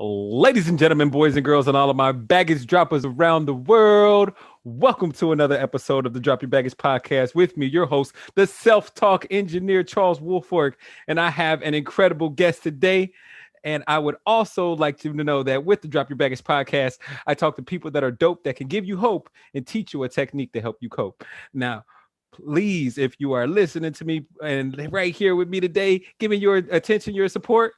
Ladies and gentlemen, boys and girls, and all of my baggage droppers around the world, welcome to another episode of the Drop Your Baggage podcast with me, your host, the self-talk engineer, Charles Woolfork, and I have an incredible guest today. And I would also like you to know that with the Drop Your Baggage podcast, I talk to people that are dope that can give you hope and teach you a technique to help you cope. Now, please, if you are listening to me and right here with me today, giving your attention, your support,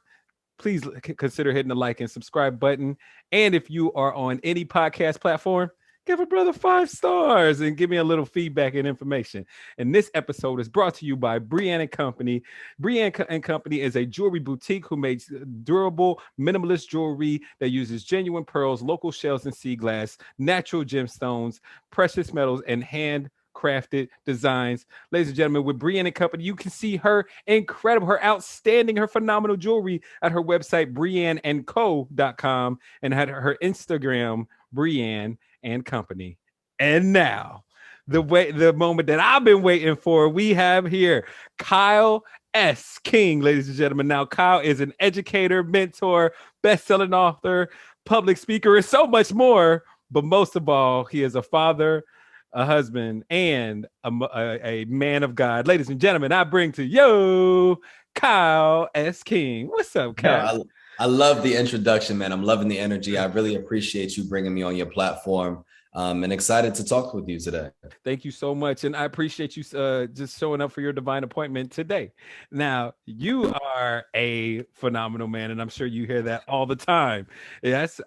please consider hitting the like and subscribe button. And if you are on any podcast platform, give a brother 5 stars and give me a little feedback and information. And this episode is brought to you by Brienne and Company. Brienne and Company is a jewelry boutique who makes durable, minimalist jewelry that uses genuine pearls, local shells and sea glass, natural gemstones, precious metals, and handcrafted designs. Ladies and gentlemen, with Brienne and Company, you can see her incredible, her outstanding, her phenomenal jewelry at her website, brienneandco.com, and at her Instagram, Brienne and Company. And now, the moment that I've been waiting for, we have here Kyle S. King, ladies and gentlemen. Now, Kyle is an educator, mentor, best-selling author, public speaker, and so much more. But most of all, he is a father, a husband, and a man of God. Ladies and gentlemen, I bring to you Kyle S. King. What's up, Kyle? No, I love the introduction, man. I'm loving the energy. I really appreciate you bringing me on your platform, and excited to talk with you today. Thank you so much. And I appreciate you just showing up for your divine appointment today. Now, you are a phenomenal man, and I'm sure you hear that all the time. Yes.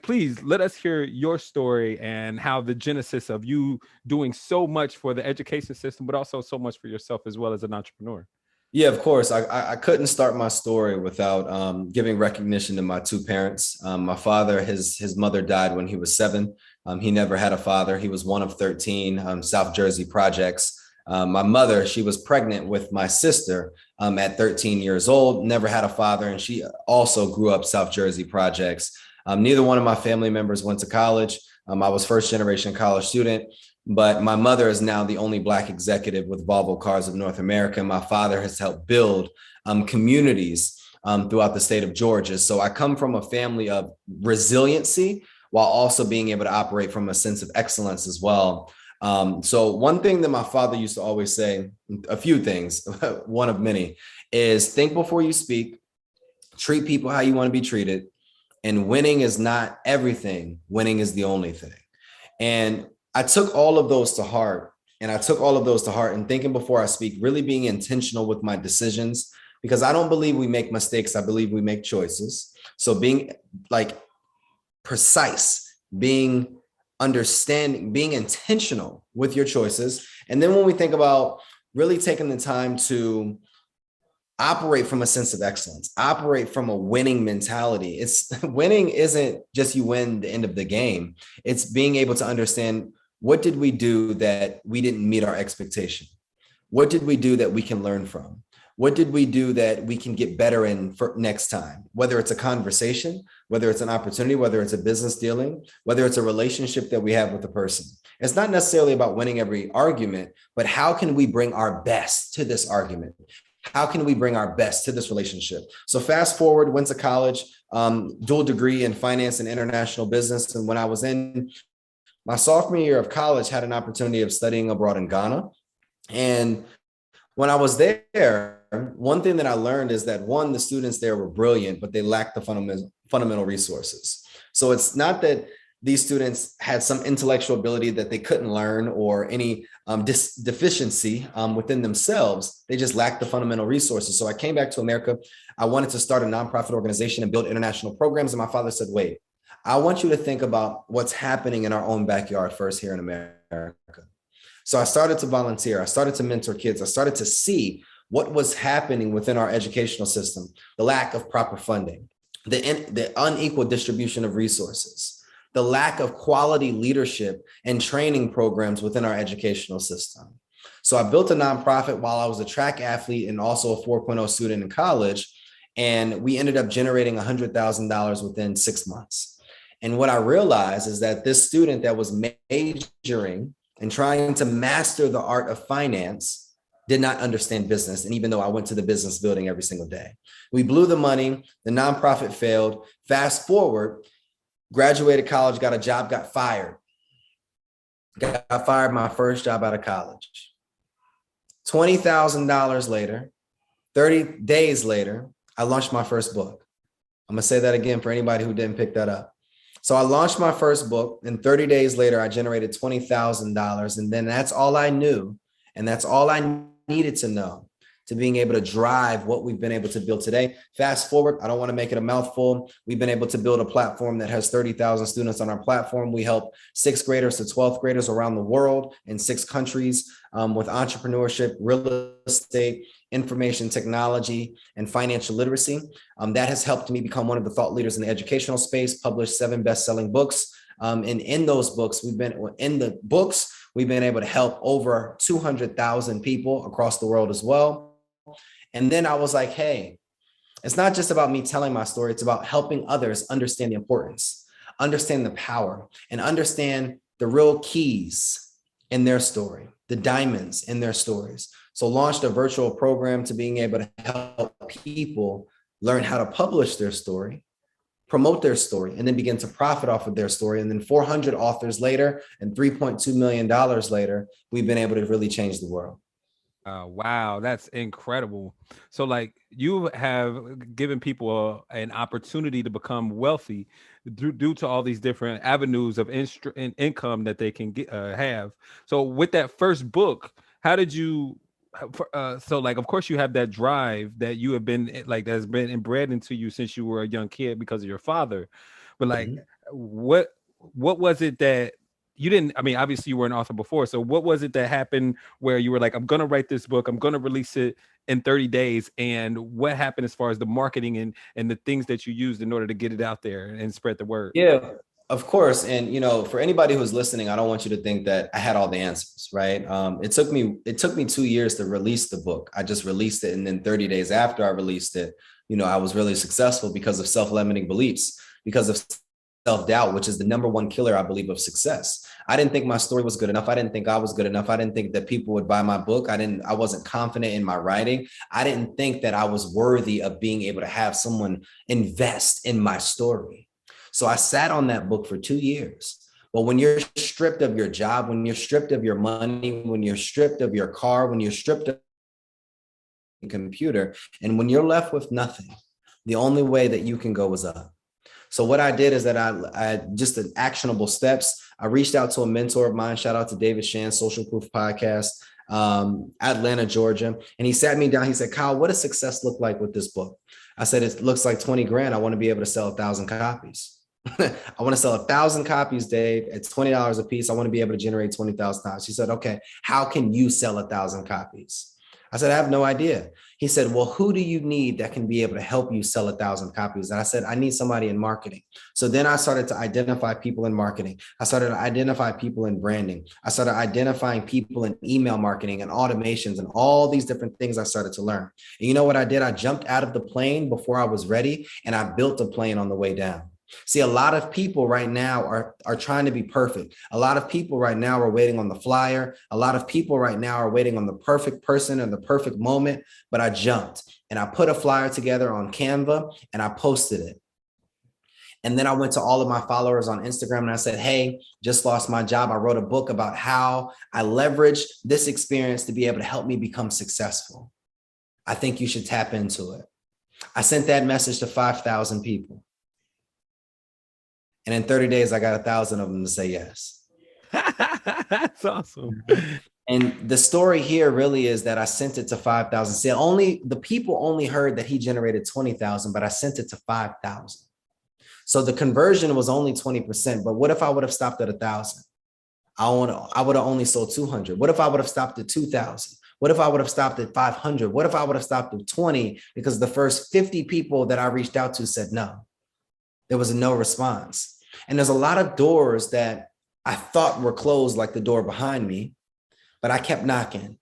Please let us hear your story and how the genesis of you doing so much for the education system, but also so much for yourself as well as an entrepreneur. Yeah, of course. I couldn't start my story without giving recognition to my 2 parents. My father, his mother died when he was 7. He never had a father. He was one of 13 South Jersey projects. My mother, she was pregnant with my sister at 13 years old, never had a father, and she also grew up South Jersey projects. Neither one of my family members went to college. I was first generation college student. But my mother is now the only Black executive with Volvo Cars of North America. My father has helped build communities throughout the state of Georgia. So I come from a family of resiliency while also being able to operate from a sense of excellence as well. So one thing that my father used to always say, a few things, one of many, is think before you speak, treat people how you want to be treated, and winning is not everything. Winning is the only thing. And I took all of those to heart, and thinking before I speak, really being intentional with my decisions, because I don't believe we make mistakes. I believe we make choices. So being precise, being understanding, being intentional with your choices. And then when we think about really taking the time to operate from a sense of excellence, operate from a winning mentality. It's winning isn't just you win the end of the game. It's being able to understand, what did we do that we didn't meet our expectation? What did we do that we can learn from? What did we do that we can get better in for next time? Whether it's a conversation, whether it's an opportunity, whether it's a business dealing, whether it's a relationship that we have with a person. It's not necessarily about winning every argument, but how can we bring our best to this argument? How can we bring our best to this relationship? So fast forward, went to college, dual degree in finance and international business. And when I was in my sophomore year of college, had an opportunity of studying abroad in Ghana. And when I was there, one thing that I learned is that, one, the students there were brilliant, but they lacked the fundamental resources. So it's not that these students had some intellectual ability that they couldn't learn or any deficiency within themselves. They just lacked the fundamental resources. So I came back to America. I wanted to start a nonprofit organization and build international programs. And my father said, wait, I want you to think about what's happening in our own backyard first here in America. So I started to volunteer. I started to mentor kids. I started to see what was happening within our educational system, the lack of proper funding, the unequal distribution of resources, the lack of quality leadership and training programs within our educational system. So I built a nonprofit while I was a track athlete and also a 4.0 student in college. And we ended up generating $100,000 within 6 months. And what I realized is that this student that was majoring and trying to master the art of finance did not understand business. And even though I went to the business building every single day, we blew the money. The nonprofit failed. Fast forward, graduated college, got a job, got fired. Got fired my first job out of college. $20,000 later, 30 days later, I launched my first book. I'm going to say that again for anybody who didn't pick that up. So I launched my first book, and 30 days later, I generated $20,000. And then that's all I knew. And that's all I needed to know to being able to drive what we've been able to build today. Fast forward, I don't want to make it a mouthful. We've been able to build a platform that has 30,000 students on our platform. We help 6th graders to 12th graders around the world in 6 countries with entrepreneurship, real estate, information technology, and financial literacy. That has helped me become one of the thought leaders in the educational space, published 7 best-selling books. And in those books, we've been able to help over 200,000 people across the world as well. And then I was like, hey, it's not just about me telling my story. It's about helping others understand the importance, understand the power, and understand the real keys in their story, the diamonds in their stories. So launched a virtual program to being able to help people learn how to publish their story, promote their story, and then begin to profit off of their story. And then 400 authors later and $3.2 million later, we've been able to really change the world. Wow, that's incredible. So like you have given people an opportunity to become wealthy due to all these different avenues of income that they can have. So with that first book, how did you so like of course you have that drive that you have been like that's been inbred into you since you were a young kid because of your father. But like what was it that you didn't, I mean, obviously you were an author before. So what was it that happened where you were like, I'm going to write this book, I'm going to release it in 30 days. And what happened as far as the marketing and the things that you used in order to get it out there and spread the word? Yeah, of course. And, for anybody who's listening, I don't want you to think that I had all the answers, right? It took me 2 years to release the book. I just released it. And then 30 days after I released it, I was really successful because of self-limiting beliefs, because of self-doubt, which is the number one killer, I believe, of success. I didn't think my story was good enough. I didn't think I was good enough. I didn't think that people would buy my book. I wasn't confident in my writing. I didn't think that I was worthy of being able to have someone invest in my story. So I sat on that book for 2 years. But when you're stripped of your job, when you're stripped of your money, when you're stripped of your car, when you're stripped of your computer, and when you're left with nothing, the only way that you can go is up. So what I did is that I just an actionable steps. I reached out to a mentor of mine. Shout out to David Shan, Social Proof Podcast, Atlanta, Georgia. And he sat me down. He said, Kyle, what does success look like with this book? I said, it looks like 20 grand. I want to be able to sell 1,000 copies. I want to sell 1,000 copies, Dave. It's $20 a piece. I want to be able to generate $20,000. He said, okay, how can you sell 1,000 copies? I said, I have no idea. He said, well, who do you need that can be able to help you sell 1,000 copies? And I said, I need somebody in marketing. So then I started to identify people in marketing. I started to identify people in branding. I started identifying people in email marketing and automations and all these different things I started to learn. And you know what I did? I jumped out of the plane before I was ready, and I built a plane on the way down. See, a lot of people right now are trying to be perfect. A lot of people right now are waiting on the flyer. A lot of people right now are waiting on the perfect person and the perfect moment. But I jumped and I put a flyer together on Canva and I posted it. And then I went to all of my followers on Instagram and I said, hey, just lost my job. I wrote a book about how I leveraged this experience to be able to help me become successful. I think you should tap into it. I sent that message to 5,000 people. And in 30 days, I got 1,000 of them to say yes. That's awesome. And the story here really is that I sent it to 5,000. See, the people only heard that he generated 20,000, but I sent it to 5,000. So the conversion was only 20%. But what if I would have stopped at 1,000? I would have only sold 200. What if I would have stopped at 2,000? What if I would have stopped at 500? What if I would have stopped at 20? Because the first 50 people that I reached out to said no. There was no response. And there's a lot of doors that I thought were closed, like the door behind me, but I kept knocking.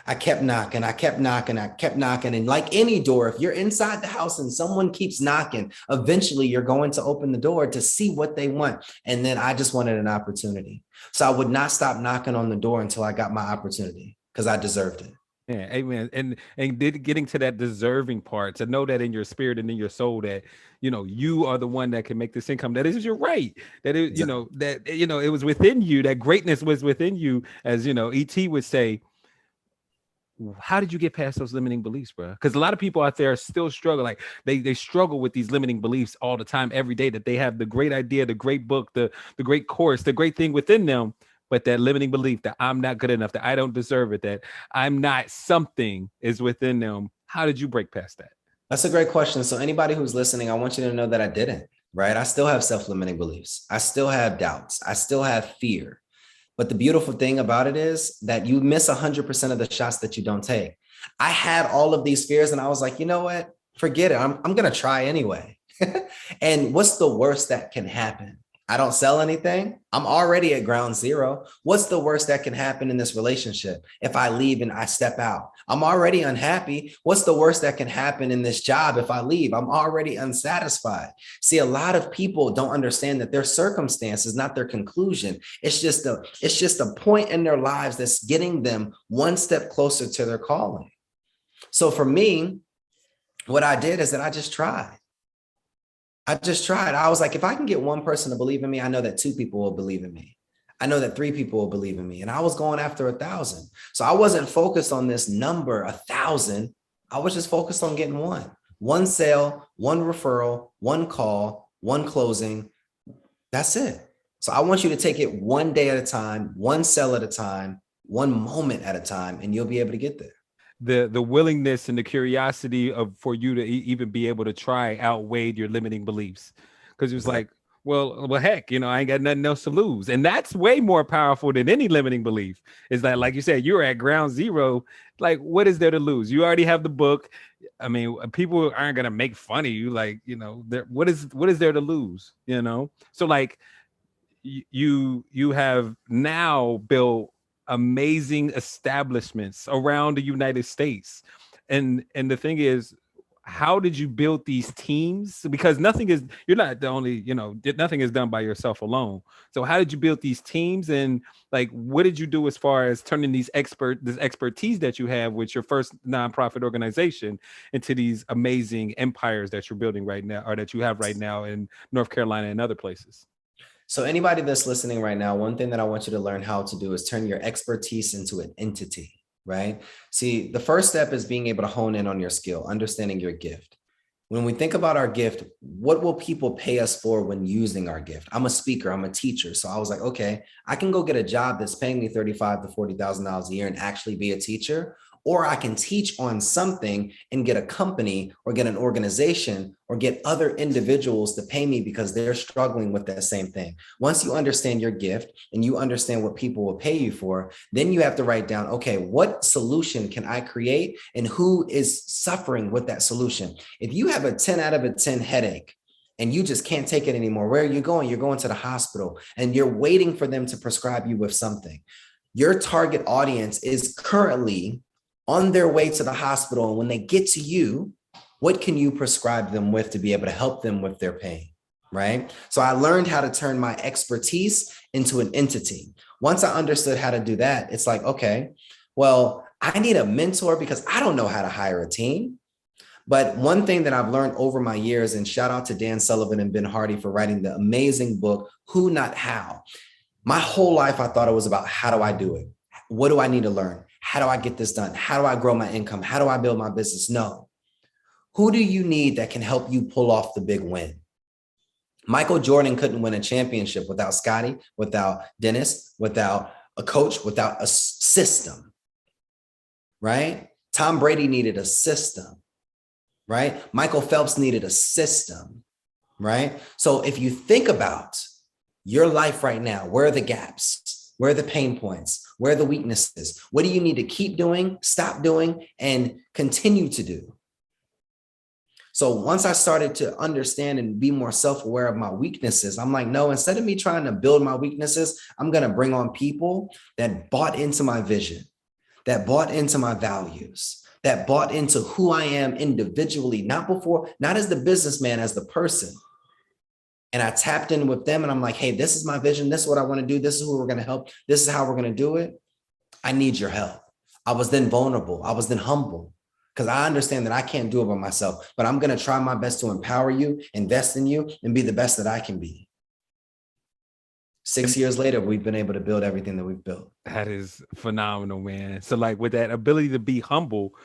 I kept knocking. I kept knocking. I kept knocking. And like any door, if you're inside the house and someone keeps knocking, eventually you're going to open the door to see what they want. And then I just wanted an opportunity. So I would not stop knocking on the door until I got my opportunity because I deserved it. Yeah, amen. Getting to that deserving part, to know that in your spirit and in your soul that you are the one that can make this income. That is your right. That is, Exactly. it was within you. That greatness was within you, as Et would say. How did you get past those limiting beliefs, bro? Because a lot of people out there still struggle. Like they struggle with these limiting beliefs all the time, every day. That they have the great idea, the great book, the great course, the great thing within them, but that limiting belief that I'm not good enough, that I don't deserve it, that I'm not something is within them. How did you break past that? That's a great question. So anybody who's listening, I want you to know that I didn't, right? I still have self-limiting beliefs. I still have doubts. I still have fear. But the beautiful thing about it is that you miss 100% of the shots that you don't take. I had all of these fears and I was like, you know what? Forget it. I'm going to try anyway. And what's the worst that can happen? I don't sell anything. I'm already at ground zero. What's the worst that can happen in this relationship? If I leave and I step out, I'm already unhappy. What's the worst that can happen in this job? If I leave, I'm already unsatisfied. See, a lot of people don't understand that their circumstance is not their conclusion. It's just a point in their lives that's getting them one step closer to their calling. So for me, what I did is that I just tried. I was like, if I can get one person to believe in me, I know that two people will believe in me. I know that three people will believe in me. And I was going after 1,000. So I wasn't focused on this number, 1,000. I was just focused on getting one sale, one referral, one call, one closing. That's it. So I want you to take it one day at a time, one sell at a time, one moment at a time, and you'll be able to get there. The willingness and the curiosity of for you to even be able to try outweighed your limiting beliefs, because it was Exactly. like, well, heck, I ain't got nothing else to lose, and that's way more powerful than any limiting belief. Is that, like you said, you're at ground zero. Like, what is there to lose? You already have the book. I mean, people aren't gonna make fun of you. Like, what is there to lose? So like you have now built amazing establishments around the United States. And the thing is, how did you build these teams? Because you're not the only, nothing is done by yourself alone. So how did you build these teams, and like what did you do as far as turning this expertise that you have with your first nonprofit organization into these amazing empires that you're building right now, or that you have right now in North Carolina and other places? So anybody that's listening right now, one thing that I want you to learn how to do is turn your expertise into an entity, right? See, the first step is being able to hone in on your skill, understanding your gift. When we think about our gift, what will people pay us for when using our gift? I'm a speaker, I'm a teacher. So I was like, okay, I can go get a job that's paying me $35,000 to $40,000 a year and actually be a teacher. Or I can teach on something and get a company or get an organization or get other individuals to pay me because they're struggling with that same thing. Once you understand your gift and you understand what people will pay you for, then you have to write down, okay, what solution can I create and who is suffering with that solution? If you have a 10 out of a 10 headache, and you just can't take it anymore, where are you going? You're going to the hospital and you're waiting for them to prescribe you with something. Your target audience is currently on their way to the hospital. And when they get to you, what can you prescribe them with to be able to help them with their pain? Right. So I learned how to turn my expertise into an entity. Once I understood how to do that, it's like, okay, well, I need a mentor because I don't know how to hire a team. But one thing that I've learned over my years, and shout out to Dan Sullivan and Ben Hardy for writing the amazing book, Who Not How. My whole life, I thought it was about how do I do it? What do I need to learn? How do I get this done? How do I grow my income? How do I build my business? No. Who do you need that can help you pull off the big win? Michael Jordan couldn't win a championship without Scotty, without Dennis, without a coach, without a system, right? Tom Brady needed a system, right? Michael Phelps needed a system, right? So if you think about your life right now, where are the gaps? Where are the pain points? Where are the weaknesses? What do you need to keep doing, stop doing, and continue to do? So once I started to understand and be more self-aware of my weaknesses, I'm like, no, instead of me trying to build my weaknesses, I'm going to bring on people that bought into my vision, that bought into my values, that bought into who I am individually, not as the businessman, as the person. And I tapped in with them and I'm like, hey, this is my vision. This is what I want to do. This is who we're going to help. This is how we're going to do it. I need your help. I was then vulnerable. I was then humble because I understand that I can't do it by myself, but I'm going to try my best to empower you, invest in you, and be the best that I can be. 6 years later, we've been able to build everything that we've built. That is phenomenal, man. So like with that ability to be humble,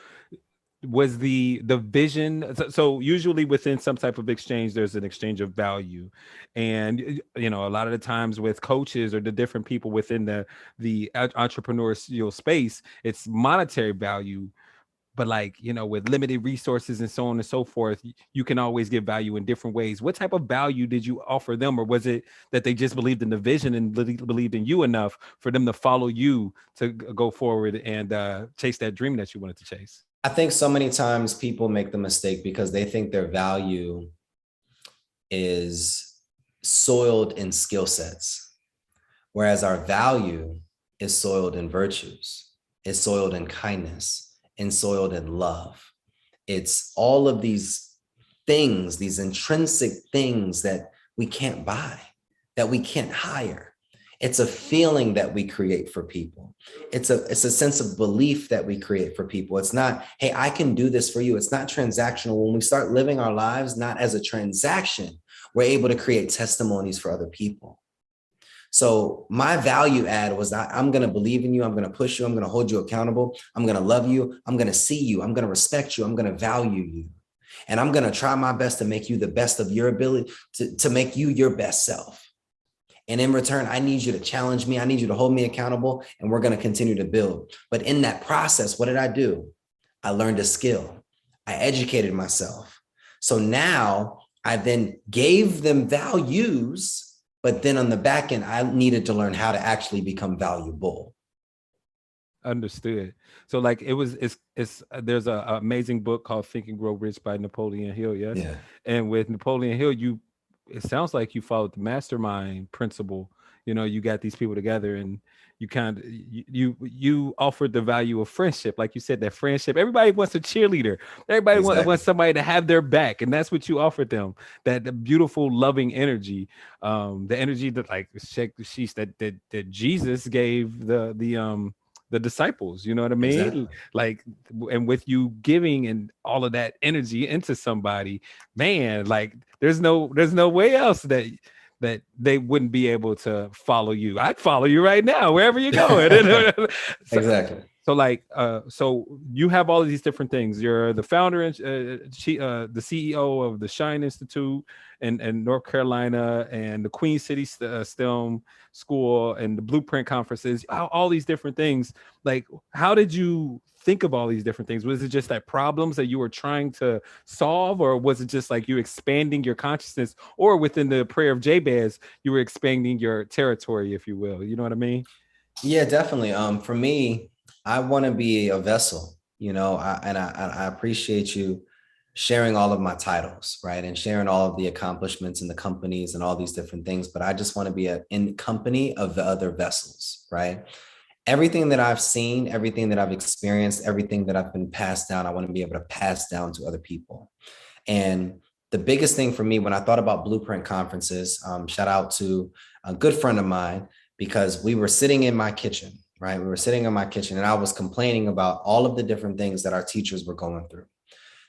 was the vision, so usually within some type of exchange there's an exchange of value, and you know, a lot of the times with coaches or the different people within the entrepreneurial space, it's monetary value. But like, you know, with limited resources and so on and so forth, you can always give value in different ways. What type of value did you offer them, or was it that they just believed in the vision and believed in you enough for them to follow you to go forward and chase that dream that you wanted to chase? I think so many times people make the mistake because they think their value is soiled in skill sets, whereas our value is soiled in virtues, is soiled in kindness, and soiled in love. It's all of these things, these intrinsic things that we can't buy, that we can't hire. It's a feeling that we create for people. It's a sense of belief that we create for people. It's not, hey, I can do this for you. It's not transactional. When we start living our lives not as a transaction, we're able to create testimonies for other people. So my value add was that I'm going to believe in you. I'm going to push you. I'm going to hold you accountable. I'm going to love you. I'm going to see you. I'm going to respect you. I'm going to value you. And I'm going to try my best to make you the best of your ability, to make you your best self. And in return, I need you to challenge me. I need you to hold me accountable, and we're going to continue to build. But in that process, what did I do? I learned a skill. I educated myself. So now I then gave them values, but then on the back end, I needed to learn how to actually become valuable. Understood. So like it's there's a amazing book called Think and Grow Rich by Napoleon Hill. Yes. Yeah. And with Napoleon Hill, it sounds like you followed the mastermind principle. You know, you got these people together and you kind of you offered the value of friendship. Like you said, that friendship, everybody wants a cheerleader. Everybody Exactly. wants somebody to have their back. And that's what you offered them. That the beautiful, loving energy. The energy that like check the sheets that Jesus gave the disciples, you know what I mean? Exactly. Like, and with you giving and all of that energy into somebody, man, like there's no way else that they wouldn't be able to follow you. I'd follow you right now, wherever you're going. so, Exactly. so like, so you have all of these different things. You're the founder and the CEO of the Shine Institute in North Carolina, and the Queen City STEM School, and the Blueprint conferences. All these different things. Like, how did you think of all these different things? Was it just that problems that you were trying to solve, or was it just like you expanding your consciousness, or within the prayer of Jabez, you were expanding your territory, if you will? You know what I mean? Yeah, definitely. For me, I want to be a vessel, I appreciate you sharing all of my titles, right? And sharing all of the accomplishments and the companies and all these different things. But I just want to be in company of the other vessels, right? Everything that I've seen, everything that I've experienced, everything that I've been passed down, I want to be able to pass down to other people. And the biggest thing for me when I thought about Blueprint conferences, shout out to a good friend of mine, because we were sitting in my kitchen, right? We were sitting in my kitchen and I was complaining about all of the different things that our teachers were going through.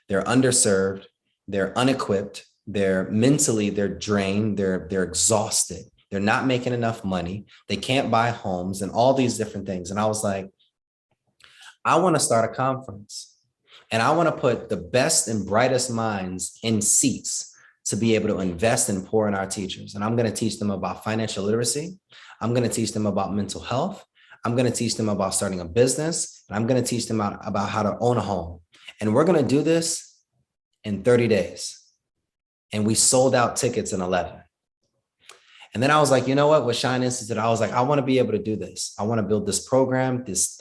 They're underserved, they're unequipped, they're drained, they're exhausted. They're not making enough money. They can't buy homes and all these different things. And I was like, I want to start a conference and I want to put the best and brightest minds in seats to be able to invest and pour in our teachers. And I'm going to teach them about financial literacy. I'm going to teach them about mental health. I'm going to teach them about starting a business. And I'm going to teach them about how to own a home. And we're going to do this in 30 days. And we sold out tickets in 11. And then I was like, you know what, with Shine Institute, I was like, I want to be able to do this. I want to build this program, this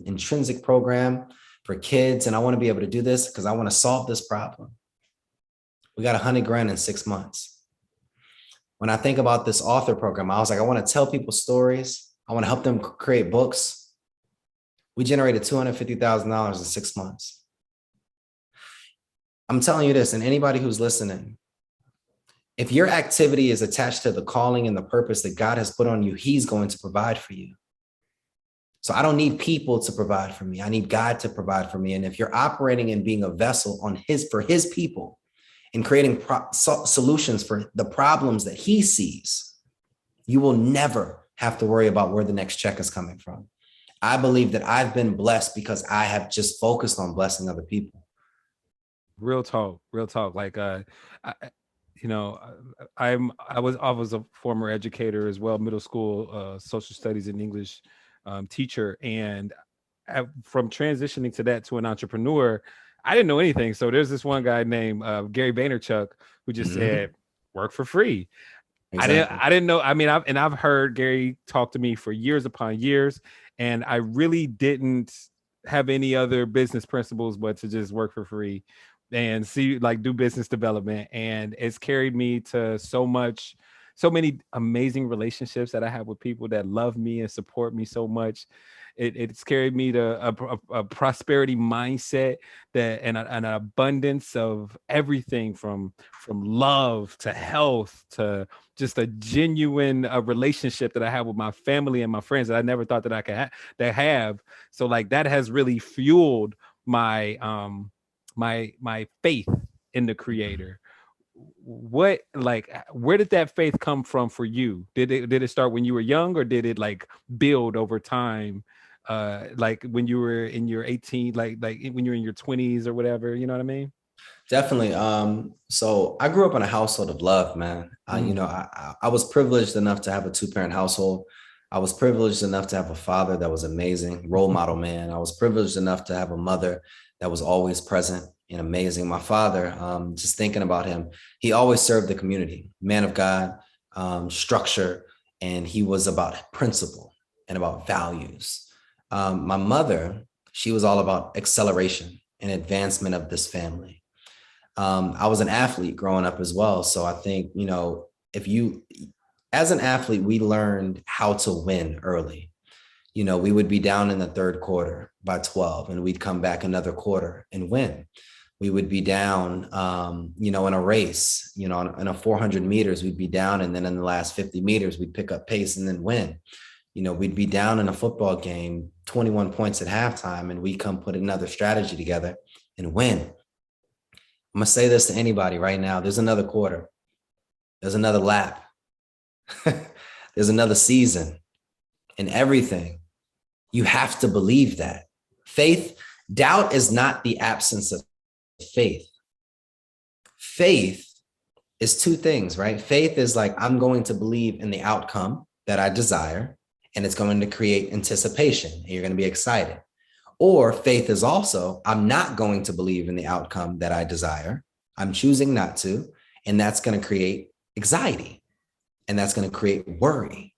intrinsic program for kids. And I want to be able to do this because I want to solve this problem. We got $100,000 in 6 months. When I think about this author program, I was like, I want to tell people stories. I want to help them create books. We generated $250,000 in 6 months. I'm telling you this, and anybody who's listening, if your activity is attached to the calling and the purpose that God has put on you, He's going to provide for you. So I don't need people to provide for me. I need God to provide for me. And if you're operating and being a vessel for his people and creating solutions for the problems that he sees, you will never have to worry about where the next check is coming from. I believe that I've been blessed because I have just focused on blessing other people. Real talk, real talk. Like, I, you know, I was a former educator as well, middle school, social studies and English teacher, and from transitioning to that to an entrepreneur, I didn't know anything. So there's this one guy named Gary Vaynerchuk who just said, "Work for free." Exactly. I didn't know. I mean, I've heard Gary talk to me for years upon years, and I really didn't have any other business principles but to just work for free and see, like, do business development. And it's carried me to so many amazing relationships that I have with people that love me and support me so much. It's carried me to a prosperity mindset that and an abundance of everything from love to health to just a genuine relationship that I have with my family and my friends that I never thought that I could have. So like that has really fueled my my faith in the creator. What, like, where did that faith come from for you? Did it start when you were young, or did it like build over time? Like when you were in your 18, like when you're in your 20s or whatever, you know what I mean? Definitely. So I grew up in a household of love, man. Mm. I was privileged enough to have a two-parent household. I was privileged enough to have a father that was amazing, role model man. I was privileged enough to have a mother that was always present and amazing. My father, just thinking about him, he always served the community, man of God, structure, and he was about principle and about values. My mother, she was all about acceleration and advancement of this family. I was an athlete growing up as well. So I think, if you, as an athlete, we learned how to win early. We would be down in the third quarter by 12 and we'd come back another quarter and win. We would be down, in a race, in a 400 meters, we'd be down. And then in the last 50 meters, we'd pick up pace and then win. We'd be down in a football game, 21 points at halftime, and we come put another strategy together and win. I'm going to say this to anybody right now. There's another quarter. There's another lap. There's another season and everything. You have to believe that. Doubt is not the absence of faith. Faith is two things, right? Faith is like, I'm going to believe in the outcome that I desire, and it's going to create anticipation, and you're going to be excited. Or faith is also, I'm not going to believe in the outcome that I desire. I'm choosing not to. And that's going to create anxiety. And that's going to create worry.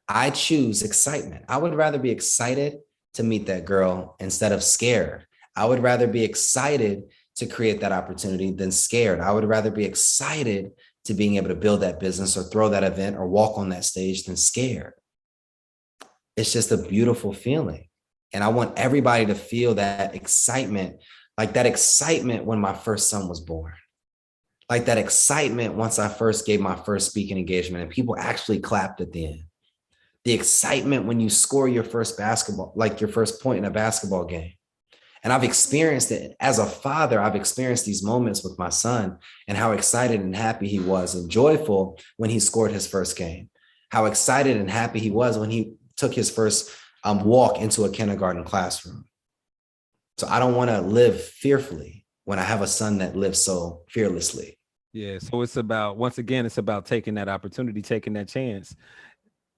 I choose excitement. I would rather be excited to meet that girl instead of scared. I would rather be excited to create that opportunity than scared. I would rather be excited to being able to build that business or throw that event or walk on that stage than scared. It's just a beautiful feeling. And I want everybody to feel that excitement, like that excitement when my first son was born, like that excitement once I first gave my first speaking engagement and people actually clapped at the end. The excitement when you score your first basketball, like your first point in a basketball game. And I've experienced it as a father. I've experienced these moments with my son and how excited and happy he was and joyful when he scored his first game, how excited and happy he was when he took his first walk into a kindergarten classroom. So I don't want to live fearfully when I have a son that lives so fearlessly. Yeah. So it's about, once again, it's about taking that opportunity, taking that chance,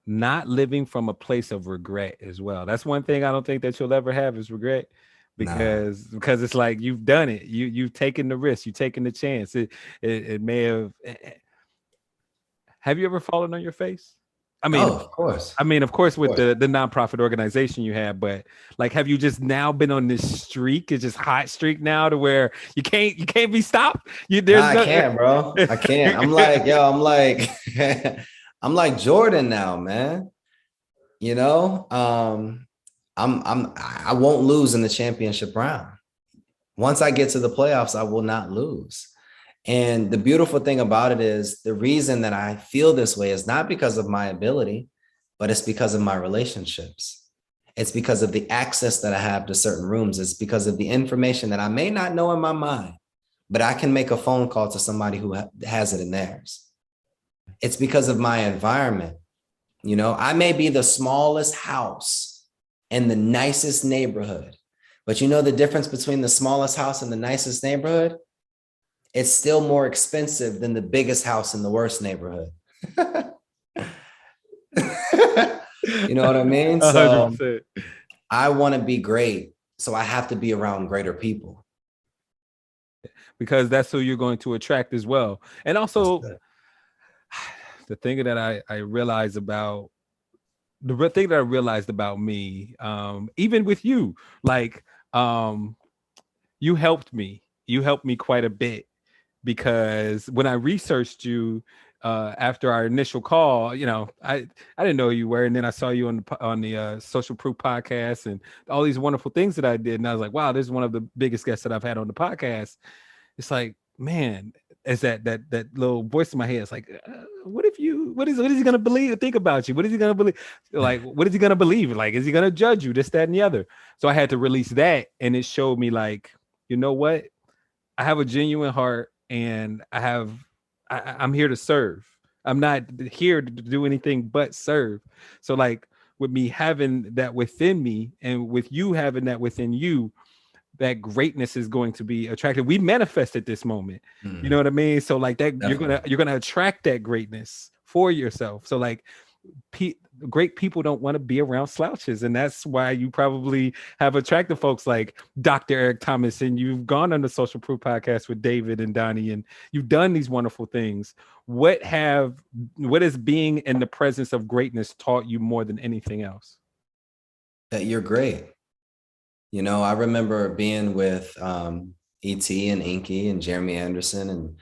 not living from a place of regret as well. That's one thing I don't think that you'll ever have is regret, Nah. because it's like you've done it. You've taken the risk, you've taken the chance. It may have you ever fallen on your face? I mean, Oh, of course. of course, Of with course. the nonprofit organization you have, but like, have you just now been on this streak? It's just hot streak now to where you can't be stopped. Nah, There's I no. can't, bro. I can't. I'm like, I'm like Jordan now, man. You know, I won't lose in the championship round. Once I get to the playoffs, I will not lose. And the beautiful thing about it is the reason that I feel this way is not because of my ability, but it's because of my relationships. It's because of the access that I have to certain rooms. It's because of the information that I may not know in my mind, but I can make a phone call to somebody who has it in theirs. It's because of my environment. You know, I may be the smallest house in the nicest neighborhood, but you know the difference between the smallest house and the nicest neighborhood? It's still more expensive than the biggest house in the worst neighborhood. You know what I mean? So 100%. I want to be great. So I have to be around greater people. Because that's who you're going to attract as well. And also, the thing that I realized about the thing that I realized about me, even with you, like, you helped me. You helped me quite a bit because when I researched you after our initial call, you know, I didn't know who you were, and then I saw you on the Social Proof podcast and all these wonderful things that I did, and I was like, wow, this is one of the biggest guests that I've had on the podcast. It's like, man, it's that little voice in my head. It's like, what is he gonna believe? Think about you. What is he gonna believe? Like, what is he gonna believe? Like, is he gonna judge you? This, that, and the other. So I had to release that, and it showed me, like, you know what? I have a genuine heart, and I'm here to serve. I'm not here to do anything but serve. So, like, with me having that within me, and with you having that within you, that greatness is going to be attracted. We manifested this moment. You know what I mean? So, like, that Definitely. you're gonna attract that greatness for yourself. So, like, great people don't want to be around slouches, and that's why you probably have attracted folks like Dr. Eric Thomas, and you've gone on the Social Proof podcast with David and Donnie, and you've done these wonderful things. What has being in the presence of greatness taught you more than anything else? That you're great. You know, I remember being with E.T. and Inky and Jeremy Anderson,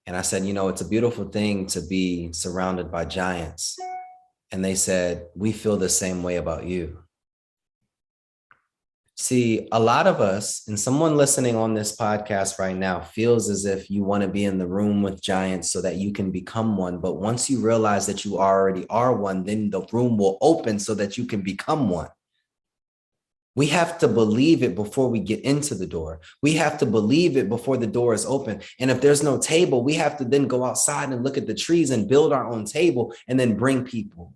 and I said, you know, it's a beautiful thing to be surrounded by giants. And they said, we feel the same way about you. See, a lot of us, and someone listening on this podcast right now, feels as if you want to be in the room with giants so that you can become one. But once you realize that you already are one, then the room will open so that you can become one. We have to believe it before we get into the door. We have to believe it before the door is open. And if there's no table, we have to then go outside and look at the trees and build our own table and then bring people.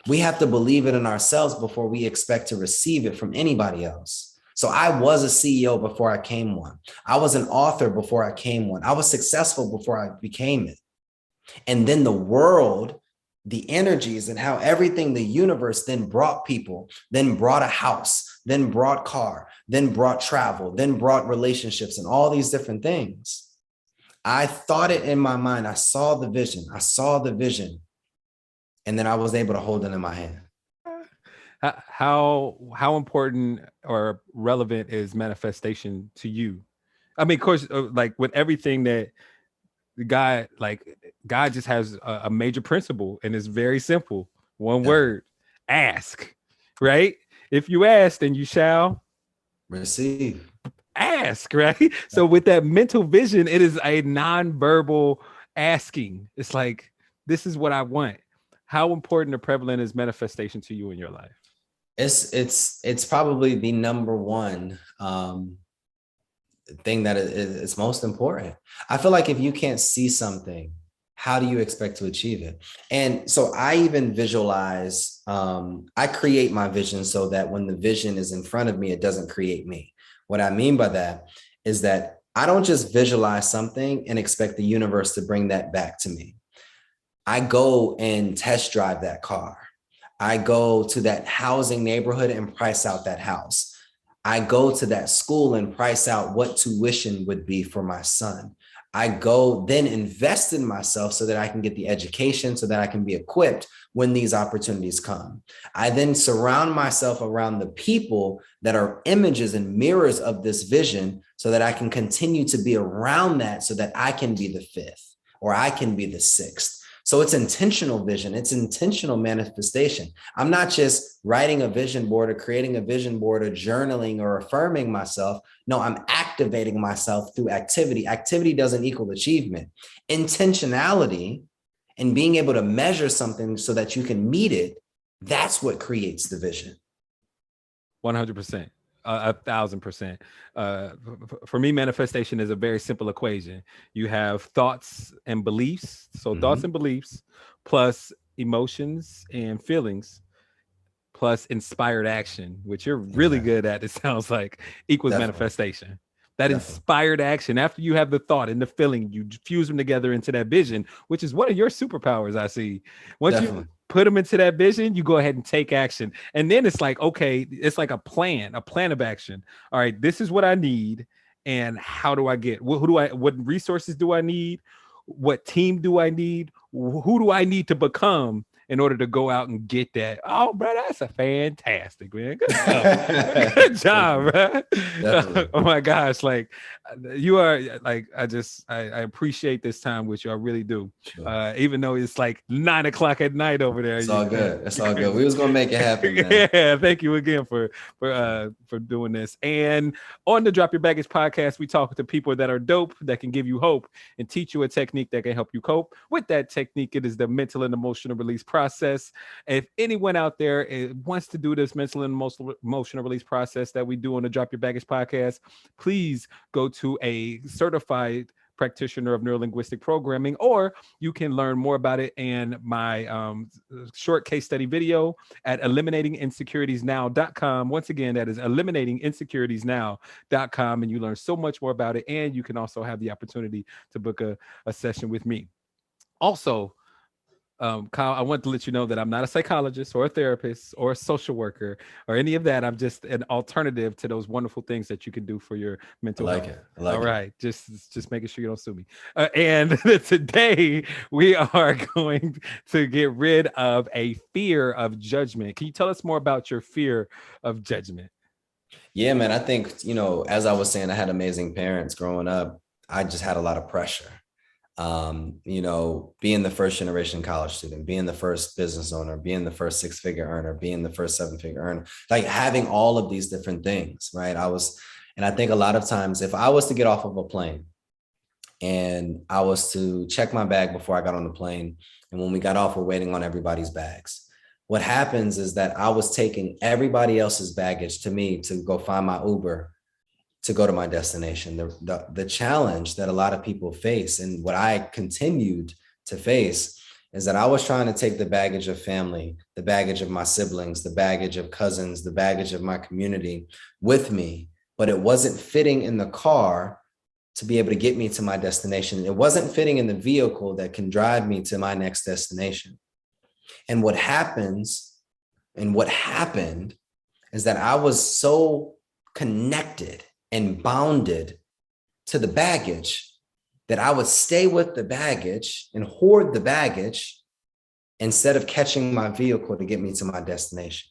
We have to believe it in ourselves before we expect to receive it from anybody else. So I was a CEO before I came one. I was an author before I came one. I was successful before I became it. And then the world, the energies, and how everything, the universe then brought people, then brought a house, then brought car, then brought travel, then brought relationships and all these different things. I thought it in my mind. I saw the vision. And then I was able to hold it in my hand. How important or relevant is manifestation to you? I mean, of course, like with everything that God just has a major principle, and it's very simple. One word: ask. Right? If you ask, then you shall receive. Ask, right? So with that mental vision, it is a nonverbal asking. It's like, this is what I want. How important or prevalent is manifestation to you in your life? It's probably the number one thing that is most important. I feel like if you can't see something, how do you expect to achieve it? And so I even visualize, I create my vision so that when the vision is in front of me, it doesn't create me. What I mean by that is that I don't just visualize something and expect the universe to bring that back to me. I go and test drive that car. I go to that housing neighborhood and price out that house. I go to that school and price out what tuition would be for my son. I go then invest in myself so that I can get the education, so that I can be equipped when these opportunities come. I then surround myself around the people that are images and mirrors of this vision so that I can continue to be around that, so that I can be the fifth or I can be the sixth. So it's intentional vision. It's intentional manifestation. I'm not just writing a vision board or creating a vision board or journaling or affirming myself. No, I'm activating myself through activity. Activity doesn't equal achievement. Intentionality and being able to measure something so that you can meet it That's what creates the vision. 100%. 1,000%. For me, manifestation is a very simple equation. You have thoughts and beliefs. So thoughts and beliefs plus emotions and feelings plus inspired action, which you're really Exactly. good at, it sounds like, equals Definitely. manifestation. That Definitely. inspired action, after you have the thought and the feeling, you fuse them together into that vision, which is one of your superpowers, I see. Once you Definitely. put them into that vision, you go ahead and take action. And then it's like, okay, it's like a plan of action. All right, this is what I need. And how do I get, what resources do I need? What team do I need? Who do I need to become in order to go out and get that? Oh, bro, that's a fantastic, man. Good job. Good job, Definitely. bro. Definitely. Oh my gosh. Like you are like, I appreciate this time with you. I really do. Sure. Even though it's like 9 o'clock at night over there. It's all Man, good. It's all good. We was gonna make it happen, man. yeah, thank you again for doing this. And on the Drop Your Baggage podcast, we talk to people that are dope, that can give you hope and teach you a technique that can help you cope. With that technique, it is the mental and emotional release process. If anyone out there wants to do this mental and emotional release process that we do on the Drop Your Baggage podcast, please go to a certified practitioner of neurolinguistic programming, or you can learn more about it in my short case study video at eliminatinginsecuritiesnow.com. Once again, that is eliminatinginsecuritiesnow.com, and you learn so much more about it. And you can also have the opportunity to book a session with me. Also, Kyle, I want to let you know that I'm not a psychologist or a therapist or a social worker or any of that. I'm just an alternative to those wonderful things that you can do for your I mental like health. it. I All like it. right, just making sure you don't sue me. And today we are going to get rid of a fear of judgment. Can you tell us more about your fear of judgment? Yeah, man. I think, as I was saying, I had amazing parents growing up. I just had a lot of pressure. Being the first generation college student, being the first business owner, being the first six-figure earner, being the first seven-figure earner, like having all of these different things, right? And I think a lot of times if I was to get off of a plane and I was to check my bag before I got on the plane, and when we got off, we're waiting on everybody's bags. What happens is that I was taking everybody else's baggage to me to go find my Uber to go to my destination. The challenge that a lot of people face, and what I continued to face, is that I was trying to take the baggage of family, the baggage of my siblings, the baggage of cousins, the baggage of my community with me, but it wasn't fitting in the car to be able to get me to my destination. It wasn't fitting in the vehicle that can drive me to my next destination. And what happened is that I was so connected and bounded to the baggage that I would stay with the baggage and hoard the baggage instead of catching my vehicle to get me to my destination.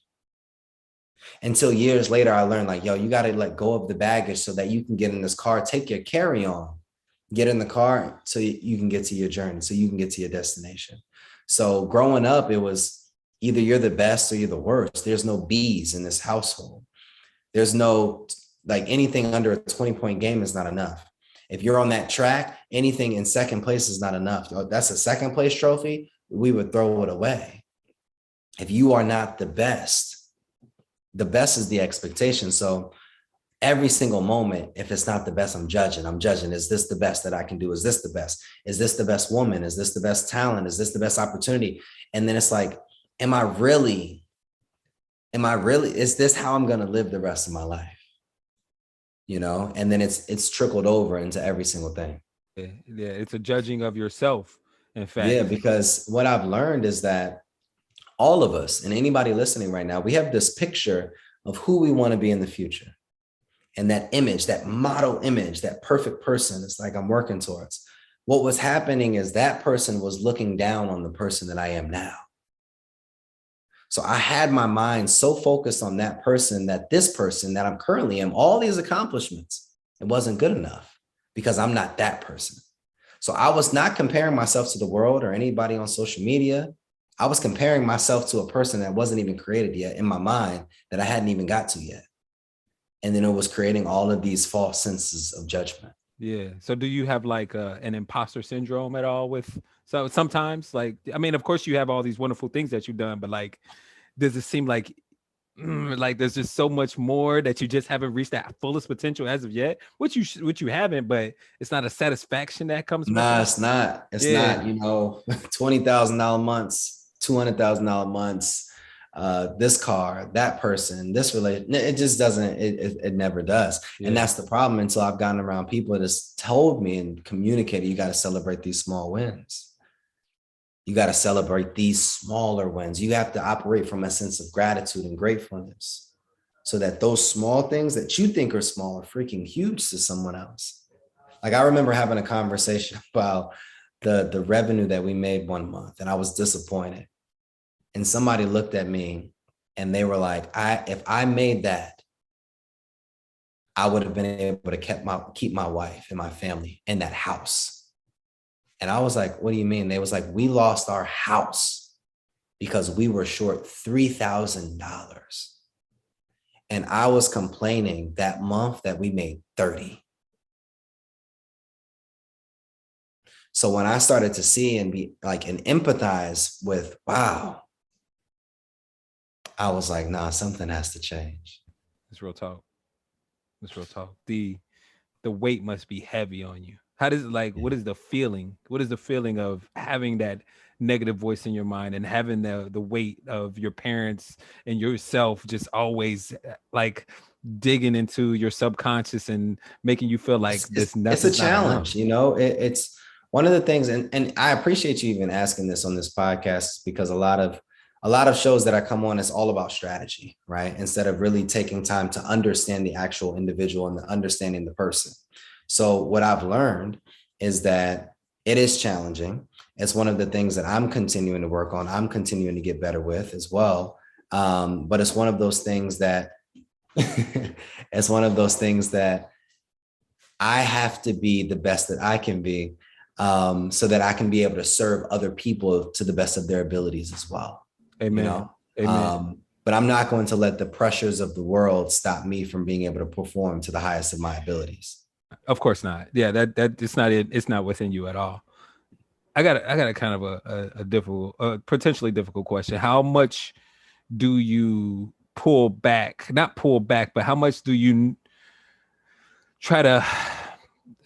Until years later, I learned like, yo, you got to let go of the baggage so that you can get in this car, take your carry-on, get in the car so you can get to your journey, so you can get to your destination. So growing up, it was either you're the best or you're the worst. There's no B's in this household. There's no, like, anything under a 20-point game is not enough. If you're on that track, anything in second place is not enough. That's a second place trophy. We would throw it away. If you are not the best is the expectation. So every single moment, if it's not the best, I'm judging. Is this the best that I can do? Is this the best? Is this the best woman? Is this the best talent? Is this the best opportunity? And then it's like, am I really, is this how I'm going to live the rest of my life? And then it's trickled over into every single thing. Yeah, it's a judging of yourself, in Yeah, fact. because what I've learned is that all of us, and anybody listening right now, we have this picture of who we want to be in the future. And that image, that model image, that perfect person, it's like I'm working towards. What was happening is that person was looking down on the person that I am now. So I had my mind so focused on that person that this person that I'm currently am, all these accomplishments, it wasn't good enough because I'm not that person. So I was not comparing myself to the world or anybody on social media. I was comparing myself to a person that wasn't even created yet in my mind, that I hadn't even got to yet. And then it was creating all of these false senses of judgment. Yeah. So do you have like an imposter syndrome at all with, so sometimes, like, I mean, of course you have all these wonderful things that you've done, but like, does it seem like there's just so much more that you just haven't reached that fullest potential as of yet, which you haven't, but it's not a satisfaction that comes with Nah, that? it's not. It's Yeah, not, $20,000 months, $200,000 months, this car, that person, this relation. It just doesn't, it never does. And yeah. that's the problem until I've gotten around people that has told me and communicated, you got to celebrate these small wins. You got to celebrate these smaller wins. You have to operate from a sense of gratitude and gratefulness so that those small things that you think are small are freaking huge to someone else. Like I remember having a conversation about the revenue that we made one month, and I was disappointed. And somebody looked at me and they were like, if I made that, I would have been able to keep my wife and my family in that house. And I was like, what do you mean? They was like, we lost our house because we were short $3,000. And I was complaining that month that we made 30. So when I started to see and be like and empathize with, wow, I was like, nah, something has to change. It's real talk. It's real talk. The weight must be heavy on you. How does it like Yeah. what is the feeling? What is the feeling of having that negative voice in your mind and having the weight of your parents and yourself just always like digging into your subconscious and making you feel like this It's a nothing's not enough? challenge, it's one of the things, and I appreciate you even asking this on this podcast because a lot of shows that I come on is all about strategy, right? Instead of really taking time to understand the actual individual and understanding the person. So what I've learned is that it is challenging. It's one of the things that I'm continuing to work on. I'm continuing to get better with as well. But it's one of those things that it's one of those things that I have to be the best that I can be, so that I can be able to serve other people to the best of their abilities as well. You Amen. know, Amen. but I'm not going to let the pressures of the world stop me from being able to perform to the highest of my abilities. Of course not. Yeah, that it's not it's not within you at all. I got a kind of a difficult, potentially difficult question. How much do you pull back? Not pull back, but how much do you try to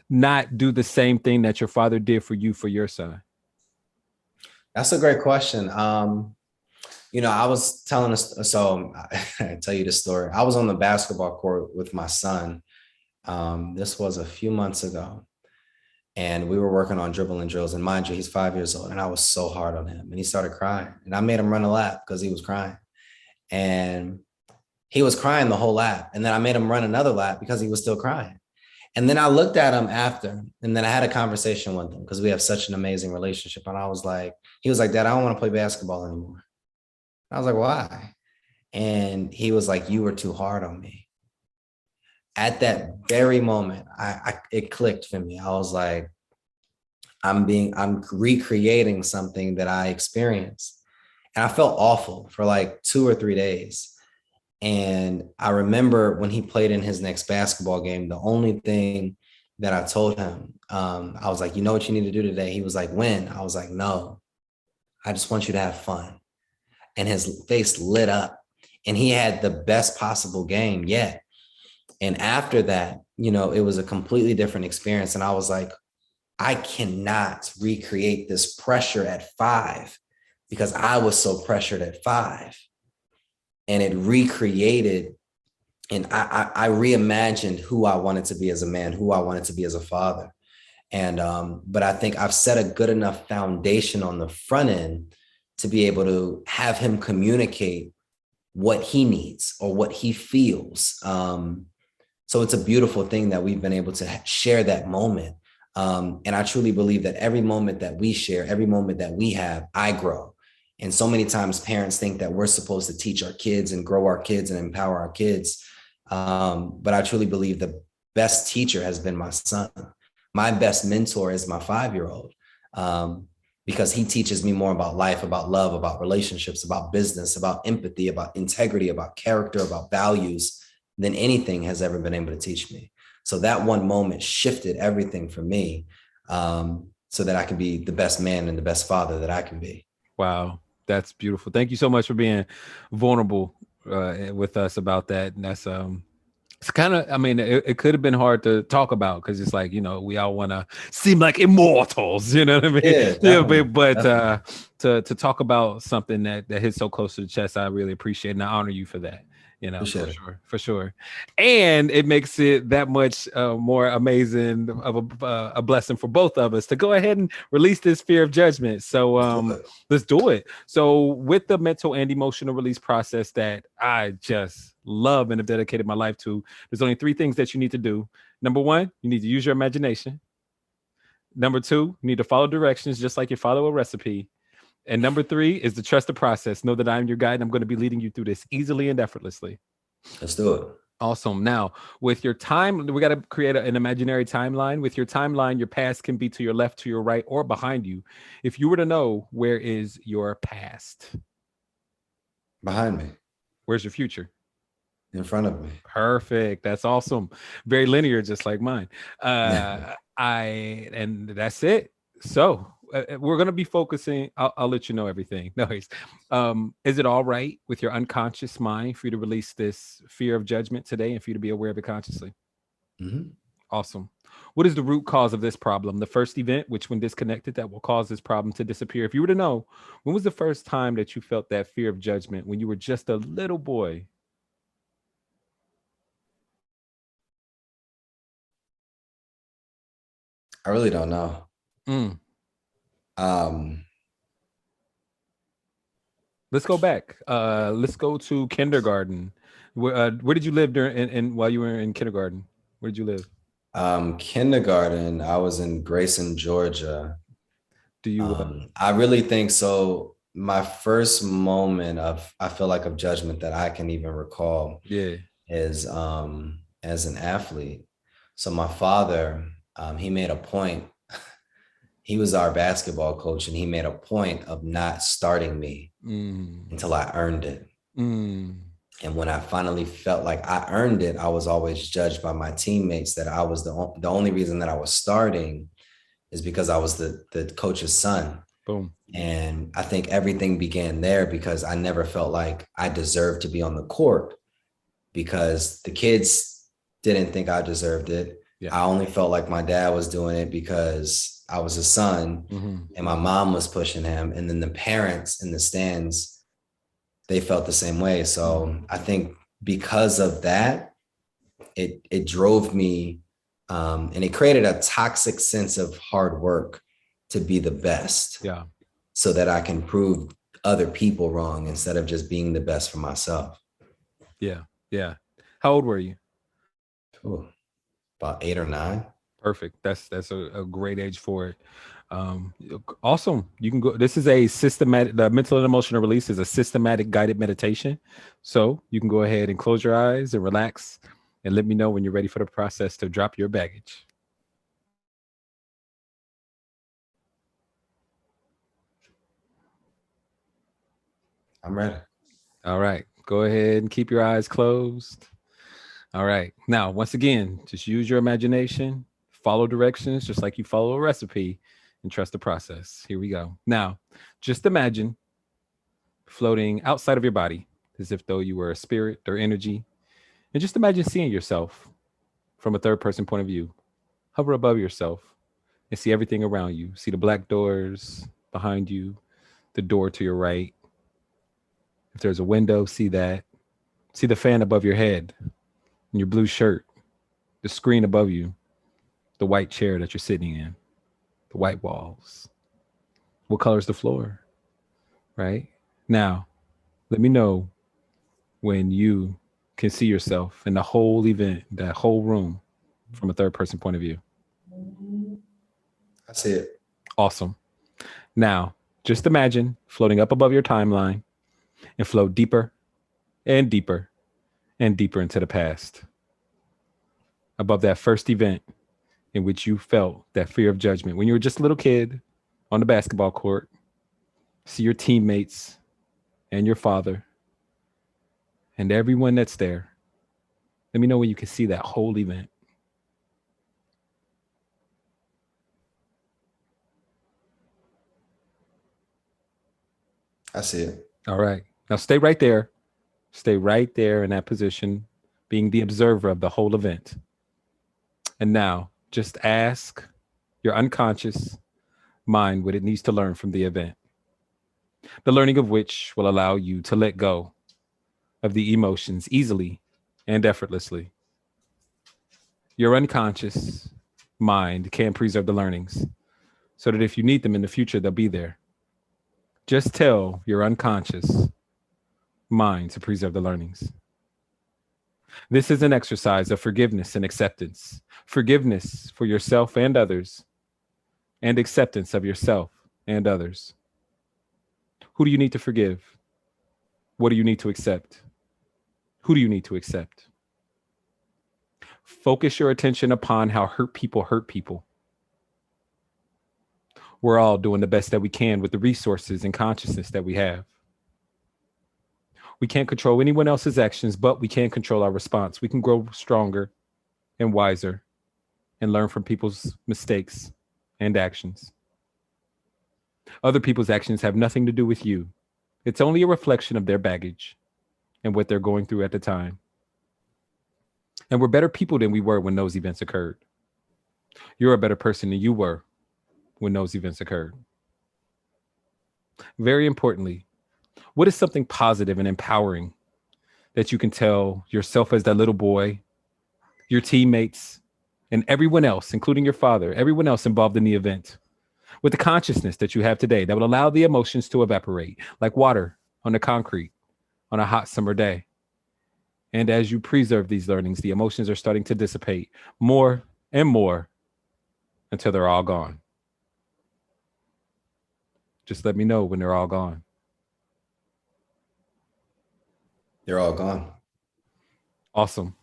not do the same thing that your father did for you for your son? That's a great question. I was telling us, so I tell you the story. I was on the basketball court with my son. This was a few months ago, and we were working on dribbling drills. And mind you, he's 5 years old, and I was so hard on him, and he started crying, and I made him run a lap because he was crying, and he was crying the whole lap, and then I made him run another lap because he was still crying. And then I looked at him after, and then I had a conversation with him because we have such an amazing relationship. And I was like, he was like, Dad, I don't want to play basketball anymore. I was like, why? And he was like, you were too hard on me. At that very moment, it clicked for me. I was like, I'm recreating something that I experienced. And I felt awful for like 2 or 3 days. And I remember when he played in his next basketball game, the only thing that I told him, I was like, you know what you need to do today? He was like, when? I was like, no, I just want you to have fun. And his face lit up and he had the best possible game yet. And after that, it was a completely different experience. And I was like, I cannot recreate this pressure at 5 because I was so pressured at 5. And it recreated, and I reimagined who I wanted to be as a man, who I wanted to be as a father. And but I think I've set a good enough foundation on the front end to be able to have him communicate what he needs or what he feels. So it's a beautiful thing that we've been able to share that moment. And I truly believe that every moment that we share, every moment that we have, I grow. And so many times parents think that we're supposed to teach our kids and grow our kids and empower our kids. But I truly believe the best teacher has been my son. My best mentor is my 5-year-old, because he teaches me more about life, about love, about relationships, about business, about empathy, about integrity, about character, about values than anything has ever been able to teach me. So that one moment shifted everything for me, so that I could be the best man and the best father that I can be. Wow. That's beautiful. Thank you so much for being vulnerable with us about that. And that's it's kind of, I mean, it could have been hard to talk about because it's like, we all want to seem like immortals, you know what I mean? Yeah, Yeah, definitely. but Definitely. to talk about something that hits so close to the chest, I really appreciate and I honor you for that. For Appreciate it. sure, for sure, and it makes it that much more amazing of a blessing for both of us to go ahead and release this fear of judgment. So, Let's do it. let's do it. So, with the mental and emotional release process that I just love and have dedicated my life to, there's only three things that you need to do. Number one, you need to use your imagination. Number two, you need to follow directions just like you follow a recipe. And number three is to trust the process. Know that I'm your guide and I'm going to be leading you through this easily and effortlessly. Let's do it. Awesome. Now, with your time, we got to create an imaginary timeline. With your timeline, your past can be to your left, to your right, or behind you. If you were to know where is your past, Behind me, where's your future? in front of me. Perfect. That's awesome. Very linear, just like mine. And that's it. So we're gonna be focusing. I'll let you know everything. No worries. Is it all right with your unconscious mind for you to release this fear of judgment today and for you to be aware of it consciously? Mhm. Awesome. What is the root cause of this problem? The first event, which when disconnected, that will cause this problem to disappear. If you were to know, when was the first time that you felt that fear of judgment when you were just a little boy? I really don't know. Mm. Um, Let's go back. Let's go to kindergarten. Where did you live during while you were in kindergarten? Where did you live? Kindergarten, I was in Grayson, Georgia. Do you? I really think so. My first moment of, I feel like, of judgment that I can even recall Yeah. is as an athlete. So my father, he made a point. He was our basketball coach, and he made a point of not starting me Mm, until I earned it. mm, And when I finally felt like I earned it, I was always judged by my teammates that I was the only reason that I was starting is because I was the coach's son. boom. And I think everything began there because I never felt like I deserved to be on the court because the kids didn't think I deserved it. Yeah. I only felt like my dad was doing it because I was his son Mm-hmm. and my mom was pushing him. And then the parents in the stands, they felt the same way. So I think because of that, it drove me and it created a toxic sense of hard work to be the best Yeah. so that I can prove other people wrong instead of just being the best for myself. Yeah. Yeah. How old were you? Ooh, about 8 or 9. Perfect. That's a great age for it. Um, awesome. You can go. This is a systematic. The mental and emotional release is a systematic guided meditation. So you can go ahead and close your eyes and relax, and let me know when you're ready for the process to drop your baggage. I'm ready. All right. Go ahead and keep your eyes closed. All right. Now, once again, just use your imagination, follow directions just like you follow a recipe, and trust the process. Here we go. Now, just imagine floating outside of your body as if though you were a spirit or energy. And just imagine seeing yourself from a third person point of view. Hover above yourself and see everything around you. See the black doors behind you, the door to your right. If there's a window, see that. See the fan above your head and your blue shirt, the screen above you, the white chair that you're sitting in, the white walls. What color is the floor? Right? Now, let me know when you can see yourself in the whole event, that whole room from a third person point of view. I see it. Awesome. Now, just imagine floating up above your timeline and float deeper and deeper and deeper into the past, above that first event in which you felt that fear of judgment when you were just a little kid on the basketball court. See your teammates and your father and everyone that's there. Let me know when you can see that whole event. I see it. All right. Now stay right there. Stay right there in that position, being the observer of the whole event. And now just ask your unconscious mind what it needs to learn from the event, the learning of which will allow you to let go of the emotions easily and effortlessly. Your unconscious mind can preserve the learnings so that if you need them in the future, they'll be there. Just tell your unconscious mind to preserve the learnings. This is an exercise of forgiveness and acceptance. Forgiveness for yourself and others, and acceptance of yourself and others. Who do you need to forgive? What do you need to accept? Who do you need to accept? Focus your attention upon how hurt people hurt people. We're all doing the best that we can with the resources and consciousness that we have. We can't control anyone else's actions, but we can control our response. We can grow stronger and wiser and learn from people's mistakes and actions. Other people's actions have nothing to do with you. It's only a reflection of their baggage and what they're going through at the time. And we're better people than we were when those events occurred. You're a better person than you were when those events occurred. Very importantly, what is something positive and empowering that you can tell yourself as that little boy, your teammates, and everyone else, including your father, everyone else involved in the event, with the consciousness that you have today that will allow the emotions to evaporate like water on the concrete on a hot summer day? And as you preserve these learnings, the emotions are starting to dissipate more and more until they're all gone. Just let me know when they're all gone. They're all gone. Awesome.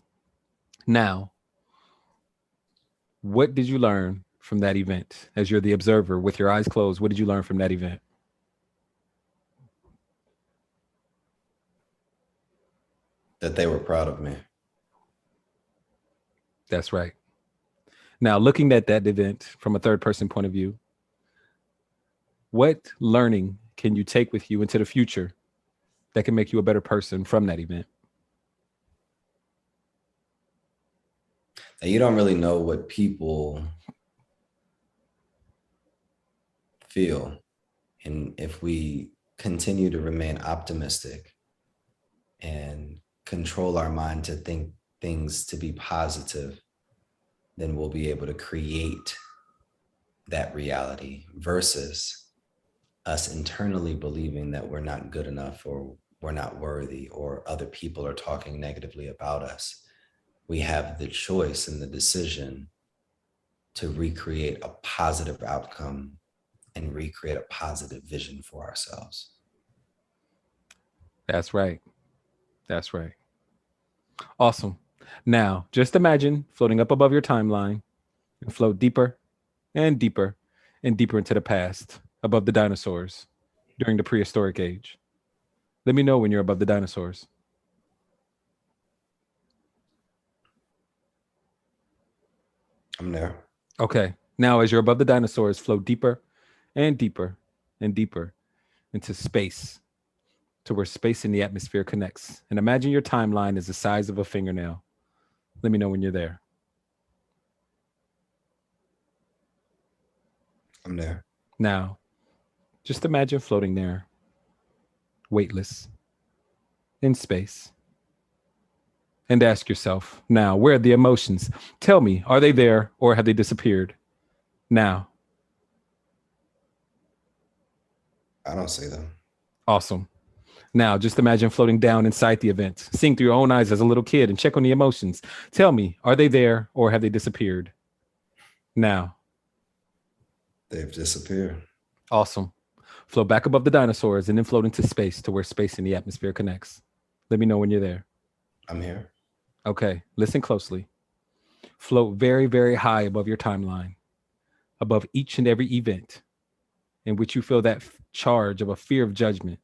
Now, what did you learn from that event as you're the observer with your eyes closed? What did you learn from that event? That they were proud of me. That's right. Now, looking at that event from a third person point of view, what learning can you take with you into the future that can make you a better person from that event? And you don't really know what people feel. And if we continue to remain optimistic and control our mind to think things to be positive, then we'll be able to create that reality versus us internally believing that we're not good enough or we're not worthy or other people are talking negatively about us. We have the choice and the decision to recreate a positive outcome and recreate a positive vision for ourselves. That's right. That's right. Awesome. Now, just imagine floating up above your timeline and float deeper and deeper and deeper into the past, above the dinosaurs during the prehistoric age. Let me know when you're above the dinosaurs. I'm there. Okay. Now, as you're above the dinosaurs, float deeper and deeper and deeper into space to where space and the atmosphere connects. And imagine your timeline is the size of a fingernail. Let me know when you're there. I'm there. Now, just imagine floating there, weightless, in space. And ask yourself, now, where are the emotions? Tell me, are they there or have they disappeared? Now. I don't see them. Awesome. Now, just imagine floating down inside the event, seeing through your own eyes as a little kid and check on the emotions. Tell me, are they there or have they disappeared? Now. They've disappeared. Awesome. Float back above the dinosaurs and then float into space to where space and the atmosphere connects. Let me know when you're there. I'm here. Okay, listen closely. Float very, very high above your timeline, above each and every event in which you feel that charge of a fear of judgment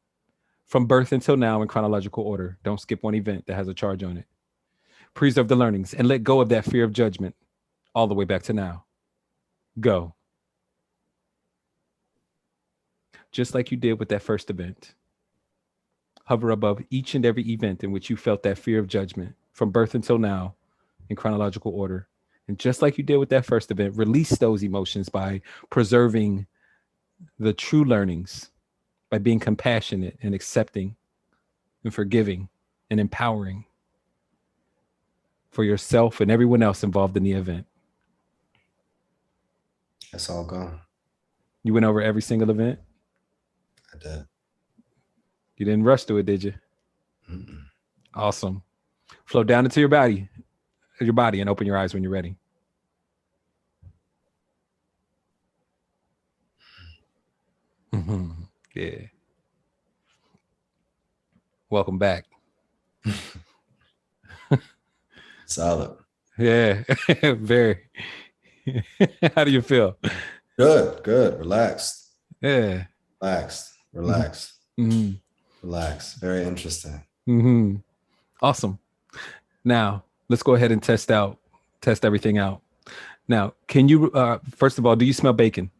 from birth until now in chronological order. Don't skip one event that has a charge on it. Preserve the learnings and let go of that fear of judgment all the way back to now. Go. Just like you did with that first event. hover above each and every event in which you felt that fear of judgment from birth until now in chronological order. And just like you did with that first event, release those emotions by preserving the true learnings, by being compassionate and accepting and forgiving and empowering for yourself and everyone else involved in the event. That's all gone. You went over every single event? I did. You didn't rush to it, did you? Mm-mm. Awesome. Flow down into your body and open your eyes when you're ready. Yeah. Welcome back. Solid. Yeah. Very. How do you feel? Good. Relaxed. Yeah. Relaxed. Mm-hmm. Relax. Very interesting. Mm-hmm. Awesome. Now, let's go ahead and test everything out. Now, can you, first of all, do you smell bacon?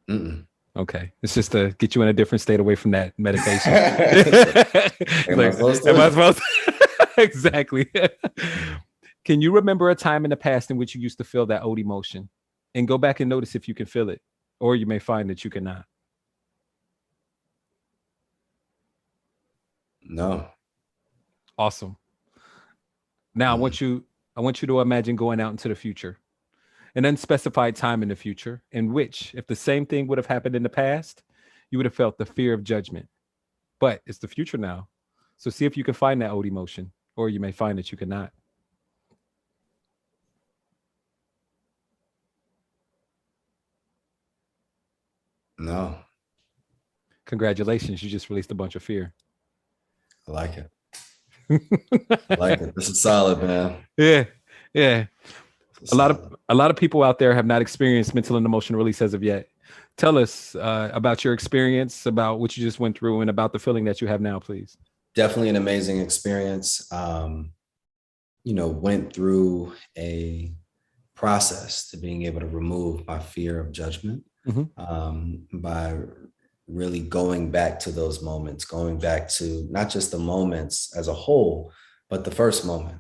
Mm-mm. Okay. It's just to get you in a different state away from that medication. Am I supposed to? Am I supposed to? Exactly. Can you remember a time in the past in which you used to feel that old emotion? And go back and notice if you can feel it, or you may find that you cannot. No. Awesome. Now I want you to imagine going out into the future, an unspecified time in the future, in which, if the same thing would have happened in the past, you would have felt the fear of judgment. But it's the future now. So see if you can find that old emotion, or you may find that you cannot. No. Congratulations, you just released a bunch of fear. I like it. I like it. This is solid, man. Yeah. Yeah. A lot of people out there have not experienced mental and emotional release as of yet. Tell us about your experience, about what you just went through, and about the feeling that you have now, please. Definitely an amazing experience. Went through a process to being able to remove my fear of judgment by really going back to those moments, going back to not just the moments as a whole, but the first moment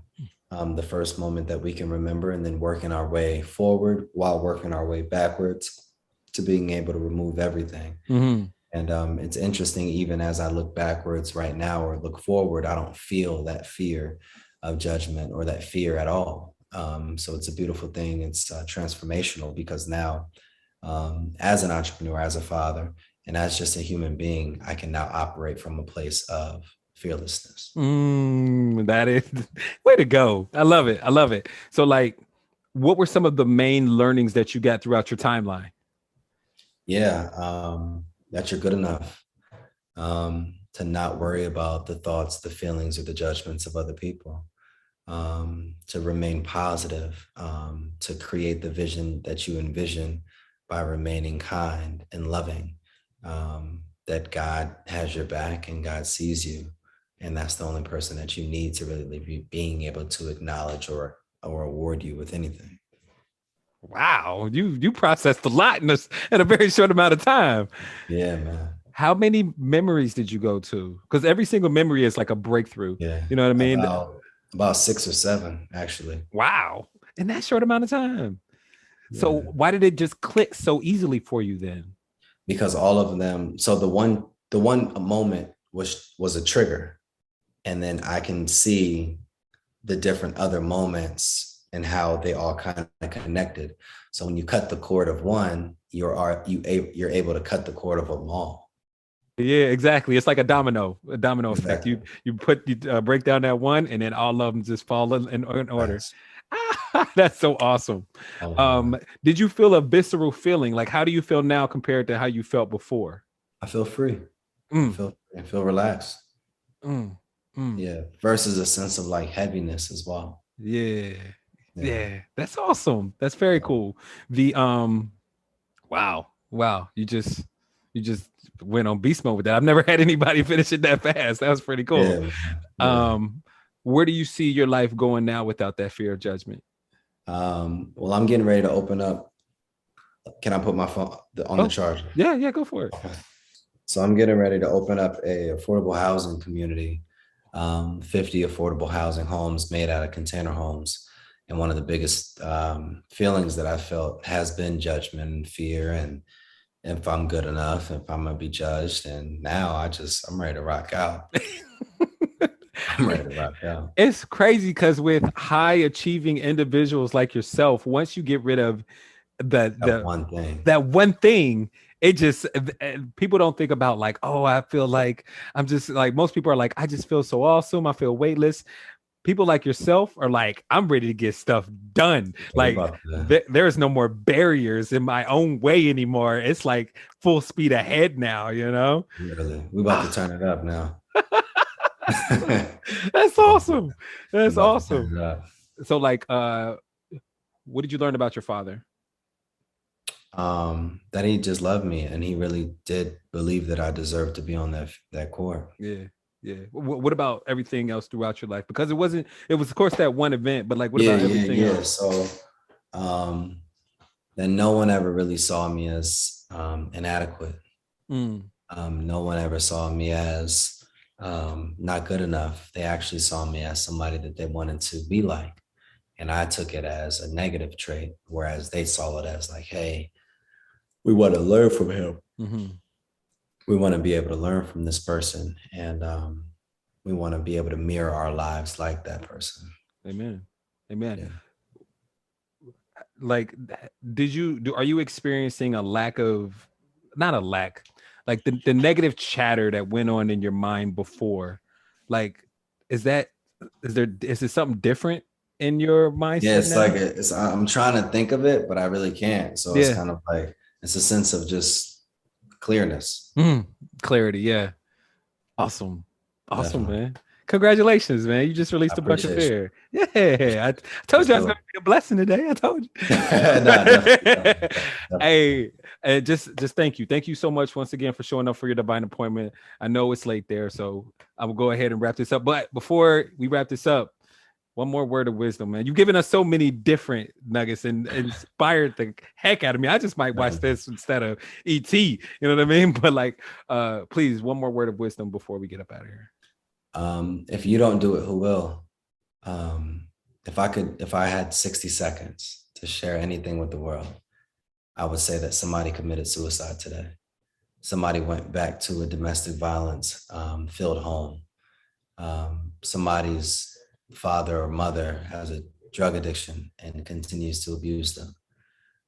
that we can remember, and then working our way forward while working our way backwards to being able to remove everything. Mm-hmm. And it's interesting, even as I look backwards right now or look forward, I don't feel that fear of judgment or that fear at all. So it's a beautiful thing. It's transformational, because now, as an entrepreneur, as a father, and as just a human being, I can now operate from a place of fearlessness. That is way to go. I love it. I love it. So, like, what were some of the main learnings that you got throughout your timeline? Yeah, that you're good enough, to not worry about the thoughts, the feelings, or the judgments of other people, to remain positive, to create the vision that you envision by remaining kind and loving, that God has your back and God sees you. And that's the only person that you need to really be being able to acknowledge or award you with anything. Wow, you processed a lot in a very short amount of time. Yeah, man. How many memories did you go to? Because every single memory is like a breakthrough. Yeah. You know what I mean? About 6 or 7, actually. Wow. In that short amount of time. Yeah. So why did it just click so easily for you then? Because all of them, so the one moment was a trigger. And then I can see the different other moments and how they all kind of connected. So when you cut the cord of one, you're able to cut the cord of them all. Yeah, exactly. It's like a domino effect. Exactly. You break down that one, and then all of them just fall in order. Yes. That's so awesome. Did you feel a visceral feeling? Like, how do you feel now compared to how you felt before? I feel free. I feel relaxed. Yeah. Versus a sense of like heaviness as well. Yeah. That's awesome. That's very cool. The wow. You just went on beast mode with that. I've never had anybody finish it that fast. That was pretty cool. Yeah. Where do you see your life going now without that fear of judgment? Well, I'm getting ready to open up. Can I put my phone on the charger? Yeah, go for it. So I'm getting ready to open up a affordable housing community, 50 affordable housing homes made out of container homes. And one of the biggest feelings that I felt has been judgment and fear, and if I'm good enough, if I'm gonna be judged. And now I'm ready to rock out. I'm ready to rock out. It's crazy because with high achieving individuals like yourself, once you get rid of That the one thing. that one thing, it just people don't think about like, oh, I feel like I'm just like most people are like, I just feel so awesome. I feel weightless. People like yourself are like, I'm ready to get stuff done. We're Like about to there's no more barriers in my own way anymore. It's like full speed ahead now, you know? Really, we about to turn it up now. That's awesome. We're That's about to turn awesome. it up. So like what did you learn about your father? That he just loved me, and he really did believe that I deserved to be on that court. Yeah. Yeah. What about everything else throughout your life? Because it was of course that one event, but like what Yeah, about yeah, everything yeah. else? So, then no one ever really saw me as inadequate. Mm, No one ever saw me as not good enough. They actually saw me as somebody that they wanted to be like. And I took it as a negative trait, whereas they saw it as like, hey, we want to learn from him. hmm. We want to be able to learn from this person. And we want to be able to mirror our lives like that person. Amen. Amen. Yeah. Like are you experiencing a lack of not a lack, like the negative chatter that went on in your mind before? Like, is that is it something different in your Yeah, mindset it's like now? I'm trying to think of it, but I really can't. So it's Yeah. kind of like it's a sense of just clearness. Mm, clarity. Yeah. Awesome. Awesome, Definitely. man. Congratulations, man. You just I released a bunch of appreciate you. fear. Yeah. I told Let's you I was do gonna be a blessing today. I told you. it. No, definitely, definitely, definitely. Hey, and just thank you. Thank you so much once again for showing up for your divine appointment. I know it's late there, so I will go ahead and wrap this up. But before we wrap this up, one more word of wisdom, man. You've given us so many different nuggets and inspired the heck out of me. I just might watch this instead of ET. You know what I mean? But like, please, one more word of wisdom before we get up out of here. If you don't do it, who will? Um, if I had 60 seconds to share anything with the world, I would say that somebody committed suicide today. Somebody went back to a domestic violence filled home. Somebody's father or mother has a drug addiction and continues to abuse them.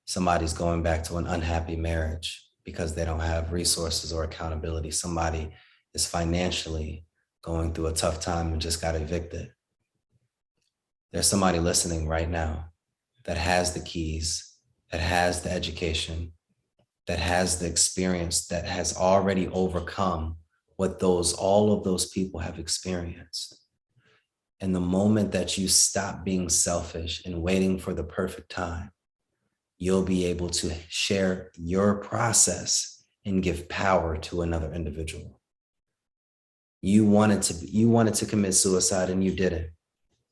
Somebody's going back to an unhappy marriage because they don't have resources or accountability. Somebody is financially going through a tough time and just got evicted. There's somebody listening right now that has the keys, that has the education, that has the experience, that has already overcome what all of those people have experienced. And the moment that you stop being selfish and waiting for the perfect time, you'll be able to share your process and give power to another individual. You wanted to commit suicide and you didn't.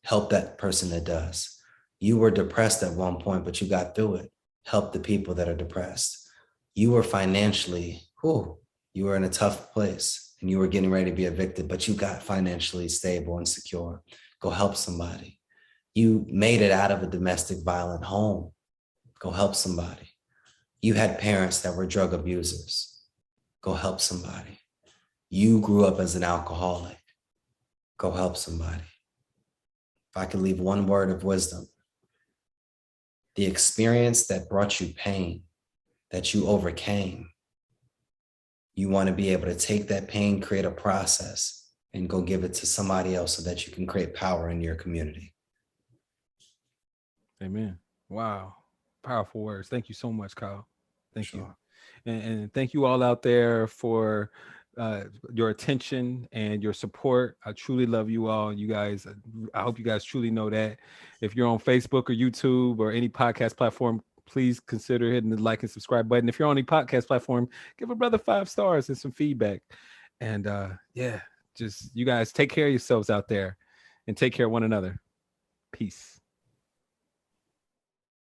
Help that person that does. You were depressed at one point, but you got through it. Help the people that are depressed. You were financially, you were in a tough place and you were getting ready to be evicted, but you got financially stable and secure. Go help somebody. You made it out of a domestic violent home. Go help somebody. You had parents that were drug abusers. Go help somebody. You grew up as an alcoholic. Go help somebody. If I could leave one word of wisdom, the experience that brought you pain, that you overcame, you want to be able to take that pain, create a process, and go give it to somebody else so that you can create power in your community. Amen. Wow. Powerful words. Thank you so much, Kyle. Thank you. Sure. And thank you all out there for your attention and your support. I truly love you all. You guys, I hope you guys truly know that. If you're on Facebook or YouTube or any podcast platform, please consider hitting the like and subscribe button. If you're on any podcast platform, give a brother 5 stars and some feedback. And yeah, just you guys take care of yourselves out there and take care of one another. Peace.